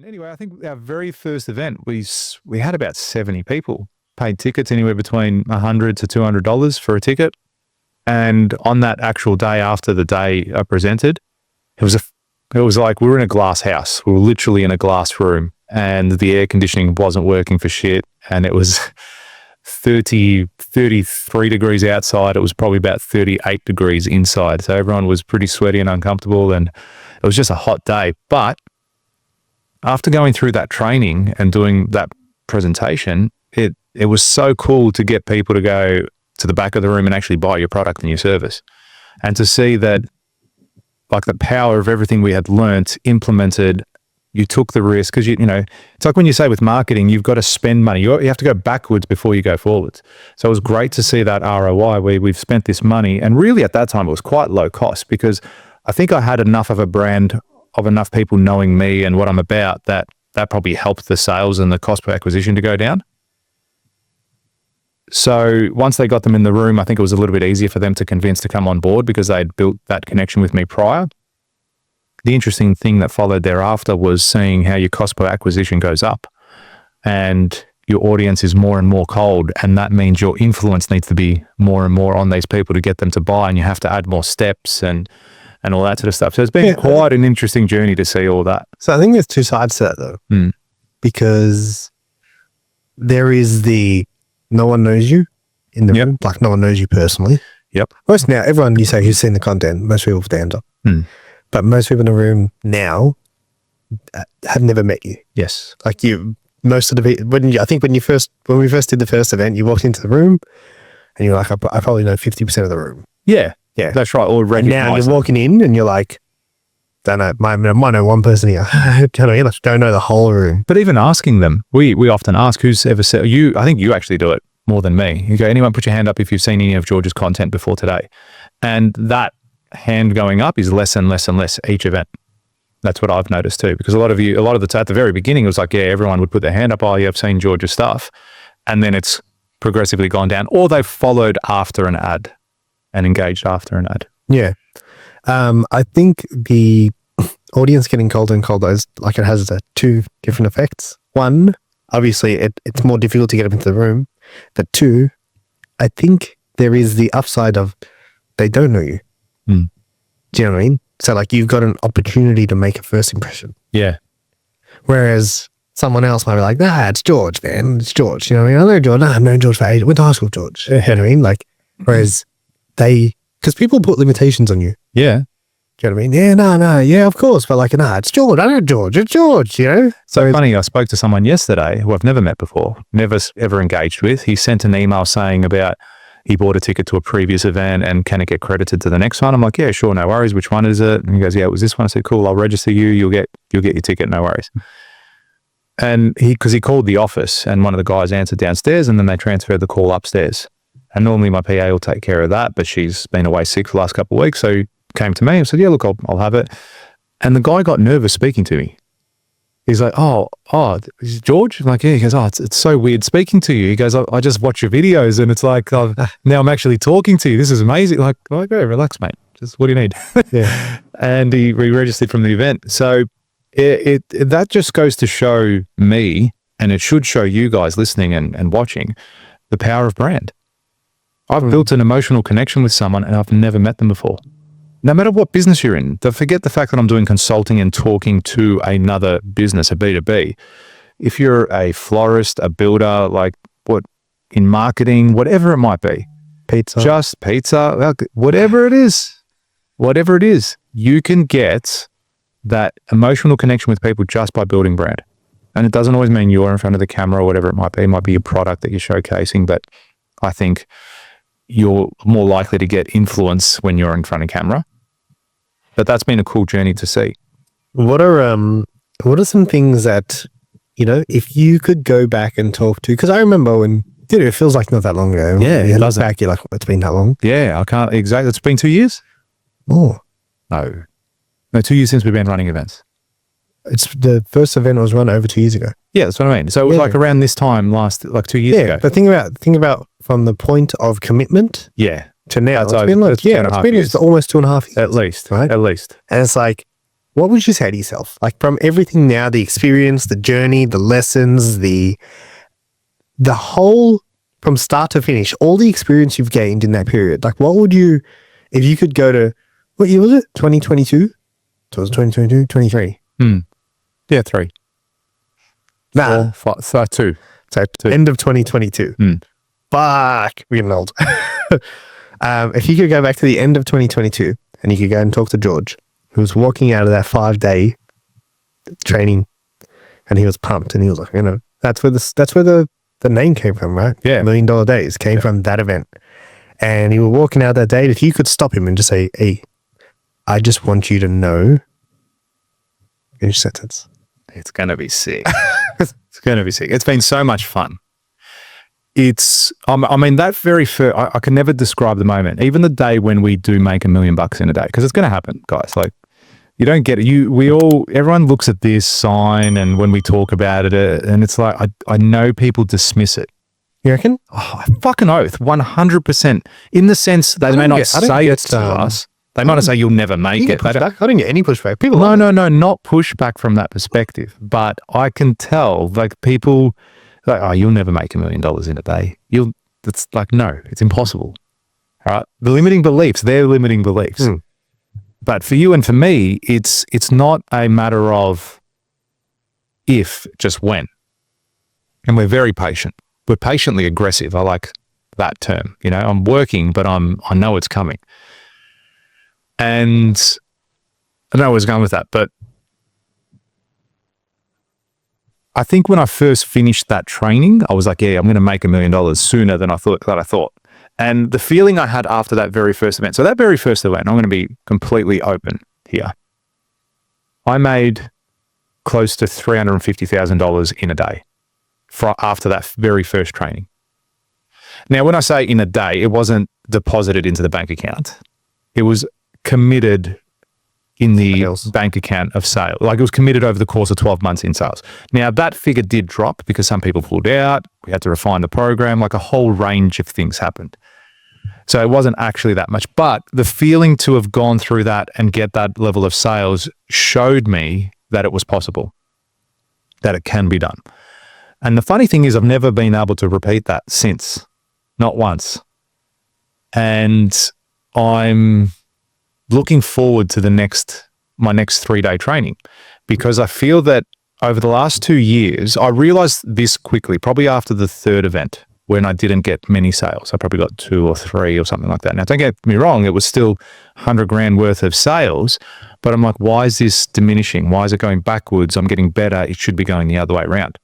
And anyway, I think our very first event, we had about 70 people, paid tickets anywhere between $100 to $200 for a ticket. And on that actual day after the day I presented, it was like we were in a glass house. We were literally in a glass room, and the air conditioning wasn't working for shit. And it was 33 degrees outside. It was probably about 38 degrees inside. So everyone was pretty sweaty and uncomfortable, and it was just a hot day. But after going through that training and doing that presentation, it was so cool to get people to go to the back of the room and actually buy your product and your service, and to see that, like, the power of everything we had learnt implemented. You took the risk, because you know, it's like when you say with marketing, you've got to spend money. You have to go backwards before you go forwards. So it was great to see that ROI where we've spent this money, and really at that time it was quite low cost, because I think I had enough of a brand of enough people knowing me and what I'm about that probably helped the sales and the cost per acquisition to go down. So once they got them in the room, I think it was a little bit easier for them to convince to come on board, because they'd built that connection with me prior. The interesting thing that followed thereafter was seeing how your cost per acquisition goes up and your audience is more and more cold. And that means your influence needs to be more and more on these people to get them to buy, and you have to add more steps and all that sort of stuff. So it's been quite an interesting journey to see all that. So I think there's two sides to that though, because there is the no one knows you in the room, like no one knows you personally. Yep. Most now, everyone you say who's seen the content, most people stand up. But most people in the room now have never met you. Yes. Like most of the people, when we first did the first event, you walked into the room and you're like, I probably know 50% of the room. Yeah. Yeah. That's right. And now you're walking in and you're like, don't know, might know one person here. Don't know the whole room. But even asking them, we often ask, who's ever said, I think you actually do it more than me. You go, anyone put your hand up if you've seen any of George's content before today. And that hand going up is less and less and less each event. That's what I've noticed too, because a lot of the time at the very beginning, it was like, yeah, everyone would put their hand up. Oh, yeah, I've seen George's stuff. And then it's progressively gone down, or they've followed after an ad and engaged after an ad. Yeah. I think the audience getting colder and colder is like, it has two different effects. One, obviously it's more difficult to get them into the room. But two, I think there is the upside of they don't know you. Do you know what I mean? So like, you've got an opportunity to make a first impression. Yeah. Whereas someone else might be like, nah, it's George, man. It's George. You know what I mean? I know George. Nah, I've known George for ages. Went to high school with George. You know what I mean? Like, whereas because people put limitations on you. Yeah. Do you know what I mean? Yeah, no, yeah, of course. But like, nah, it's George. I know George. It's George, you know? So funny, I spoke to someone yesterday who I've never met before, never ever engaged with. He sent an email saying about he bought a ticket to a previous event and can it get credited to the next one? I'm like, yeah, sure, no worries. Which one is it? And he goes, yeah, it was this one. I said, cool, I'll register you. You'll get your ticket, no worries. And because he called the office and one of the guys answered downstairs, and then they transferred the call upstairs. And normally my PA will take care of that, but she's been away sick for the last couple of weeks. So he came to me and said, yeah, look, I'll have it. And the guy got nervous speaking to me. He's like, oh, is it George? I'm like, yeah. He goes, oh, it's so weird speaking to you. He goes, I just watch your videos and it's like, oh, now I'm actually talking to you. This is amazing. Like, oh, go relax, mate. Just what do you need? Yeah. And he re-registered from the event. So that just goes to show me, and it should show you guys listening and watching, the power of brand. I've built an emotional connection with someone and I've never met them before. No matter what business you're in, forget the fact that I'm doing consulting and talking to another business, a B2B. If you're a florist, a builder, like in marketing, whatever it might be, just pizza, whatever it is, you can get that emotional connection with people just by building brand. And it doesn't always mean you're in front of the camera or whatever it might be. It might be your product that you're showcasing, but I think you're more likely to get influence when you're in front of camera. But that's been a cool journey to see. What are some things that, you know, if you could go back and talk to, because I remember when, dude, it feels like not that long ago. Yeah, it does. Back, you're like, it's been that long. Yeah, I can't exactly. It's been 2 years. Oh, no, 2 years since we've been running events. It's the first event was run over 2 years ago. Yeah, that's what I mean. So it was like around this time like 2 years ago. But think about from the point of commitment. Yeah. To now, it's been almost 2.5 years. At least, right? At least. And it's like, what would you say to yourself? Like from everything now, the experience, the journey, the lessons, the whole, from start to finish, all the experience you've gained in that period. Like what would you, if you could go to, what year was it? 2022? So it was 2022, 23. Yeah, 3. Nah. 4, 5, 2. So end of 2022. Fuck, we're getting old. If you could go back to the end of 2022 and you could go and talk to George, who was walking out of that 5-day training, and he was pumped, and he was like, you know, that's where the name came from, right? Yeah. $1 Million Days came from that event. And he was walking out that day. If you could stop him and just say, hey, I just want you to know, finish sentence. It's going to be sick. It's going to be sick. It's been so much fun. I mean, that very first, I can never describe the moment, even the day when we do make $1 million in a day, because it's going to happen, guys. Like, you don't get it. Everyone looks at this sign, and when we talk about it, and it's like, I know people dismiss it. You reckon? Oh, fucking oath, 100%. In the sense, they may not say it to us. They might not say you'll never make it. I don't get any pushback. People no, not pushback from that perspective. But I can tell, like, people, like, oh, you'll never make $1 million in a day. It's like, no, it's impossible. All right. The limiting beliefs, they're limiting beliefs. But for you and for me, it's not a matter of if, just when. And we're very patient. We're patiently aggressive. I like that term. You know, I'm working, but I know it's coming. And I don't know where I was going with that, but I think when I first finished that training, I was like, yeah, I'm going to make $1 million sooner than I thought. And the feeling I had after that very first event, so that very first event, I'm going to be completely open here. I made close to $350,000 in a day after that very first training. Now, when I say in a day, it wasn't deposited into the bank account. It was committed in the bank account of sale. Like, it was committed over the course of 12 months in sales. Now, that figure did drop because some people pulled out. We had to refine the program. Like, a whole range of things happened. So it wasn't actually that much. But the feeling to have gone through that and get that level of sales showed me that it was possible, that it can be done. And the funny thing is, I've never been able to repeat that since. Not once. And I'm looking forward to my next 3-day training, because I feel that over the last 2 years, I realized this quickly, probably after the 3rd event, when I didn't get many sales. I probably got 2 or 3 or something like that. Now, don't get me wrong, it was still $100,000 worth of sales, but I'm like, why is this diminishing? Why is it going backwards? I'm getting better. It should be going the other way around.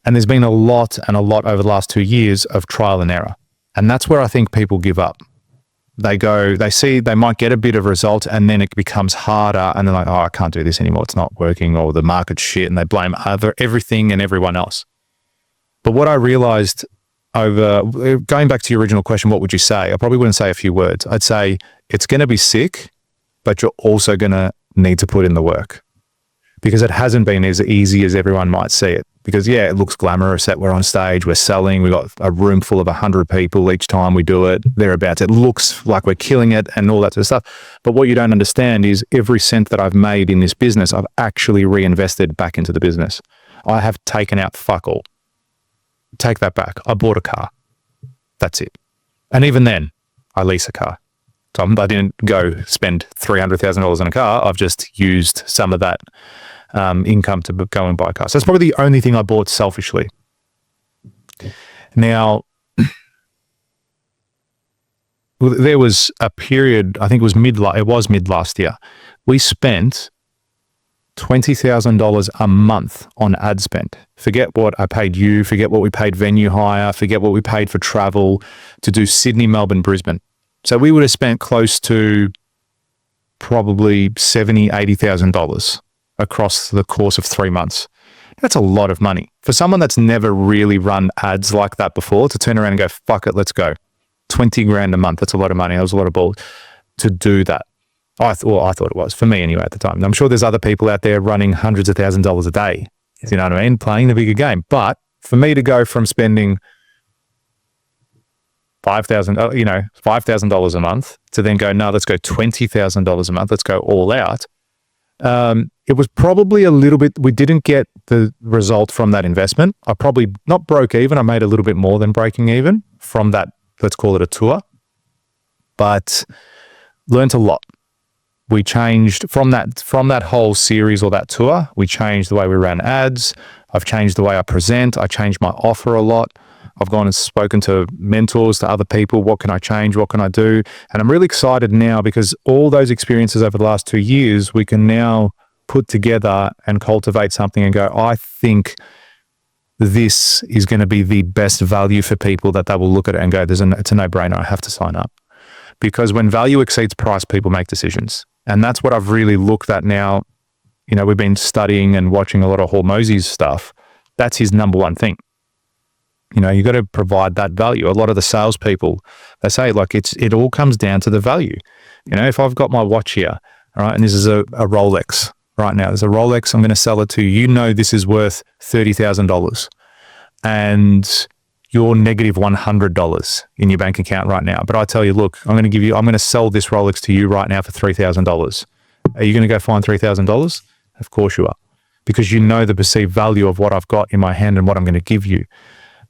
And there's been a lot over the last 2 years of trial and error. And that's where I think people give up. They see they might get a bit of result, and then it becomes harder, and they're like, oh, I can't do this anymore. It's not working, or the market's shit, and they blame everything and everyone else. But what I realized going back to your original question, what would you say? I probably wouldn't say a few words. I'd say it's going to be sick, but you're also going to need to put in the work, because it hasn't been as easy as everyone might see it. Because, yeah, it looks glamorous that we're on stage, we're selling, we've got a room full of 100 people each time we do it, thereabouts. It looks like we're killing it and all that sort of stuff. But what you don't understand is every cent that I've made in this business, I've actually reinvested back into the business. I have taken out fuck all. Take that back. I bought a car. That's it. And even then, I lease a car. So I didn't go spend $300,000 on a car. I've just used some of that income to go and buy a car. So that's probably the only thing I bought selfishly. Now, there was a period, I think it was mid last year, we spent $20,000 a month on ad spend. Forget what I paid you, forget what we paid venue hire, forget what we paid for travel to do Sydney, Melbourne, Brisbane. So we would have spent close to probably $70,000, $80,000 across the course of 3 months. That's a lot of money. For someone that's never really run ads like that before, to turn around and go, fuck it, let's go. $20,000 a month, that's a lot of money. That was a lot of balls to do that. I thought it was, for me anyway at the time. I'm sure there's other people out there running hundreds of thousands of dollars a day, you know what I mean, playing the bigger game. But for me to go from spending $5,000 a month to then go, no, let's go $20,000 a month, let's go all out. It was probably a little bit, we didn't get the result from that investment. I probably not broke even. I made a little bit more than breaking even from that, let's call it a tour, but learned a lot. We changed from that whole series or that tour. We changed the way we ran ads. I've changed the way I present. I changed my offer a lot. I've gone and spoken to mentors, to other people. What can I change? What can I do? And I'm really excited now because all those experiences over the last 2 years, we can now put together and cultivate something and go, I think this is going to be the best value for people, that they will look at it and go, it's a no-brainer. I have to sign up. Because when value exceeds price, people make decisions. And that's what I've really looked at now. You know, we've been studying and watching a lot of Hormozy's stuff. That's his number one thing. You know, you got to provide that value. A lot of the salespeople, they say, like, it all comes down to the value. You know, if I've got my watch here, all right, and this is a Rolex right now. There's a Rolex. I'm going to sell it to you. You know, this is worth $30,000, and you're negative $100 in your bank account right now. But I tell you, look, I'm going to sell this Rolex to you right now for $3,000. Are you going to go find $3,000? Of course you are, because you know the perceived value of what I've got in my hand and what I'm going to give you.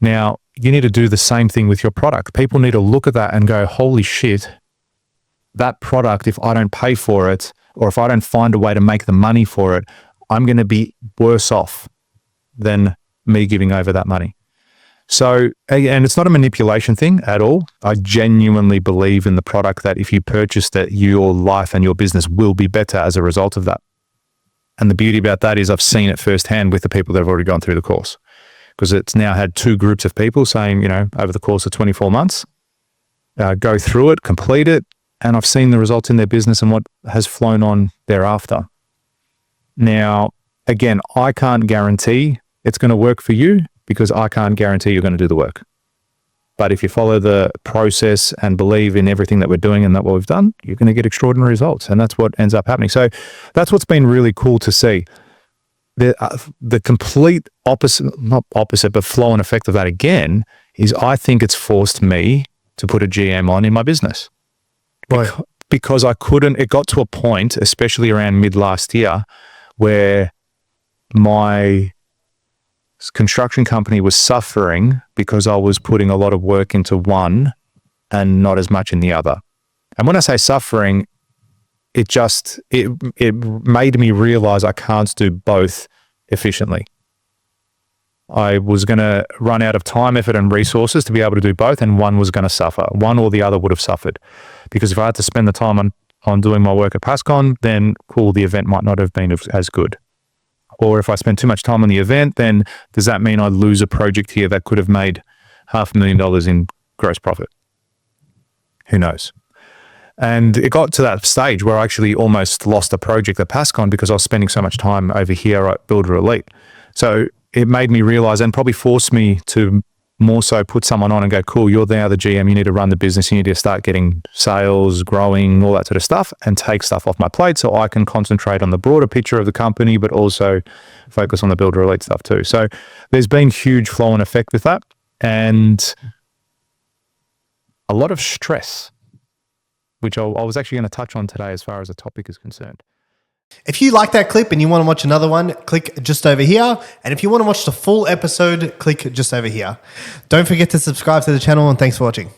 Now, you need to do the same thing with your product. People need to look at that and go, holy shit, that product, if I don't pay for it, or if I don't find a way to make the money for it, I'm going to be worse off than me giving over that money. So, and it's not a manipulation thing at all. I genuinely believe in the product, that if you purchased it, your life and your business will be better as a result of that. And the beauty about that is I've seen it firsthand with the people that have already gone through the course, because it's now had 2 groups of people saying, you know, over the course of 24 months, go through it, complete it, and I've seen the results in their business and what has flown on thereafter. Now, again, I can't guarantee it's going to work for you, because I can't guarantee you're going to do the work. But if you follow the process and believe in everything that we're doing and that what we've done, you're going to get extraordinary results. And that's what ends up happening. So that's what's been really cool to see. The complete opposite, not opposite, but flow and effect of that again is I think it's forced me to put a GM on in my business. Right. Because I couldn't, it got to a point, especially around mid last year, where my construction company was suffering because I was putting a lot of work into one and not as much in the other. And when I say suffering, it made me realize I can't do both efficiently. I was going to run out of time, effort, and resources to be able to do both, and one was going to suffer. One or the other would have suffered, because if I had to spend the time on doing my work at PASCON, then cool, the event might not have been as good. Or if I spend too much time on the event, then does that mean I lose a project here that could have made $500,000 in gross profit? Who knows? And it got to that stage where I actually almost lost a project at PASCON because I was spending so much time over here at Builder Elite. So it made me realize, and probably forced me to more so put someone on and go, cool, you're now the GM, you need to run the business, you need to start getting sales, growing, all that sort of stuff, and take stuff off my plate so I can concentrate on the broader picture of the company, but also focus on the Builder Elite stuff too. So there's been huge flow and effect with that, and a lot of stress, which I was actually going to touch on today as far as the topic is concerned. If you like that clip and you want to watch another one, click just over here. And if you want to watch the full episode, click just over here. Don't forget to subscribe to the channel, and thanks for watching.